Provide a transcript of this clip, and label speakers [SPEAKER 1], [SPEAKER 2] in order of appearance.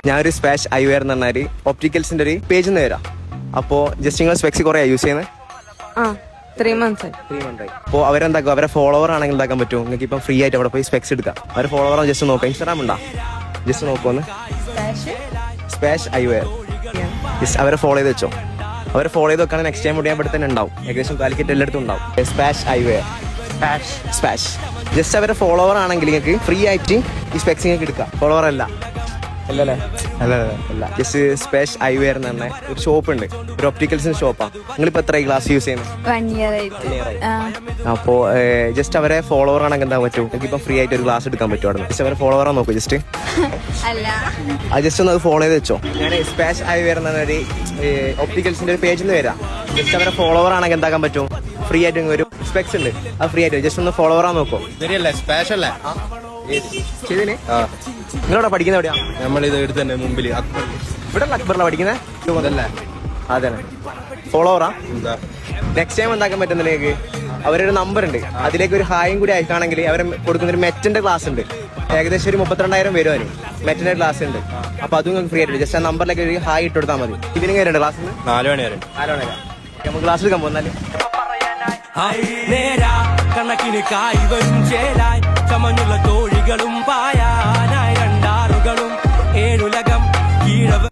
[SPEAKER 1] ഞാനൊരു സ്പാഷ് ഐവെയർ എന്ന് പറഞ്ഞാൽ ഒപ്റ്റിക്കൽസിന്റെ ഒരു പേജിൽ നിന്ന് വരാം. അപ്പോൾ ജസ്റ്റ് നിങ്ങൾ സ്പെക്സ് കുറേ യൂസ് ചെയ്യുന്നത്
[SPEAKER 2] 3 months.
[SPEAKER 1] അപ്പോൾ അവരെന്താക്കും, അവരെ ഫോളോവർ ആണെങ്കിൽ എന്താക്കാൻ പറ്റും, നിങ്ങൾക്ക് ഇപ്പം ഫ്രീ ആയിട്ട് അവിടെ പോയി സ്പെക്സ് എടുക്കാം. അവരെ ഫോളോവർ ജസ്റ്റ് നോക്കാം. ഇൻസ്റ്റാഗ്രാം ഉണ്ടാ, ജസ്റ്റ് നോക്കുമെന്ന് സ്പാഷ് ഐവെയർ. ജസ്റ്റ് അവരെ ഫോളോ ചെയ്ത് വെച്ചോ. അവരെ ഫോളോ ചെയ്ത് വെക്കുകയാണെങ്കിൽ നെക്സ്റ്റ് ടൈം ഇവിടെ തന്നെ ഉണ്ടാവും. ഏകദേശം കാലിക്കറ്റ് എല്ലായിടത്തും ഉണ്ടാവും സ്പാഷ് ഐവെയർ. സ്പാഷ് ജസ്റ്റ് അവരെ ഫോളോവർ ആണെങ്കിൽ നിങ്ങൾക്ക് ഫ്രീ ആയിട്ട് ഈ സ്പെക്സ് നിങ്ങൾക്ക് എടുക്കാം. ഫോളോവർ അല്ല അല്ലല്ലേ? അല്ല, ജസ്റ്റ് സ്പാഷ് ഐവെയർ എന്ന് പറഞ്ഞ ഒരു ഷോപ്പ് ഉണ്ട്, ഒരു ഒപ്റ്റിക്കൽസിന്റെ ഷോപ്പാണ്. നിങ്ങളിപ്പോൾ എത്ര ഗ്ലാസ് യൂസ് ചെയ്യുന്നത്?
[SPEAKER 2] 1 year ആയിട്ട്.
[SPEAKER 1] അപ്പോൾ ജസ്റ്റ് അവരെ ഫോളോവർ ആണെങ്കിൽ എന്താ പറ്റും, നിങ്ങൾക്ക് ഇപ്പം ഫ്രീ ആയിട്ട് ഒരു ഗ്ലാസ് എടുക്കാൻ പറ്റും അവിടെ നിന്ന്. ജസ്റ്റ് അവരെ ഫോളോവർ ആണ് നോക്കൂ. ജസ്റ്റ് ജസ്റ്റ് ഒന്ന് അത് ഫോളോ ചെയ്ത് വെച്ചോ. ഞാൻ സ്പാഷ് ഐവെയർ എന്ന് പറഞ്ഞൊരു ഒപ്റ്റിക്കൽസിന്റെ ഒരു പേജിൽ നിന്ന് വരാം. ജസ്റ്റ് അവരെ ഫോളോവർ ആണെങ്കിൽ എന്താക്കാൻ പറ്റും, ഫ്രീ ആയിട്ട് ഒരു സ്പെക്സ് ഉണ്ട്, അത് ഫ്രീ ആയിട്ട് ജസ്റ്റ് ഒന്ന് ഫോളോവർ ആണ് നോക്കോ.
[SPEAKER 3] സ്പാഷല്ലേ
[SPEAKER 1] ചെയ്തിന്? നിങ്ങളവിടെ പഠിക്കുന്ന എവിടെയാ?
[SPEAKER 3] നമ്മളിത് എടുത്ത് തന്നെ മുമ്പിൽ
[SPEAKER 1] ഇവിടെ അക്ബറിലാണ് പഠിക്കുന്നത്. അതെ, ഫോളോവറാ. നെക്സ്റ്റ് ടൈം എന്താക്കാൻ പറ്റുന്നില്ലെങ്കിൽ അവരൊരു നമ്പർ ഉണ്ട്, അതിലേക്ക് ഒരു ഹായും കൂടി അയക്കുകയാണെങ്കിൽ അവർ കൊടുക്കുന്നൊരു മെറ്റിന്റെ ക്ലാസ് ഉണ്ട്. ഏകദേശം ഒരു 32,000 വരും അതിന്. മെറ്റിന്റെ ക്ലാസ് ഉണ്ട്. അപ്പൊ അതും നിങ്ങൾക്ക് ഫ്രീ ആയിട്ട് ജസ്റ്റ് ആ നമ്പറിലേക്ക് ഒരു ഹായ് ഇട്ട് കൊടുത്താൽ മതി. ഇതിന് കയറുണ്ട് ക്ലാസ്സിൽ
[SPEAKER 3] 4 മണി വരെ.
[SPEAKER 1] നമുക്ക് ക്ലാസ്സിൽ എടുക്കാൻ പോകുന്നാല്
[SPEAKER 4] കണക്കിന് കായ്വരും ചേലായി ചമഞ്ഞുള്ള തോഴികളും പായാനായി 2 ആറുകളും 7 ഉലകം കീഴവ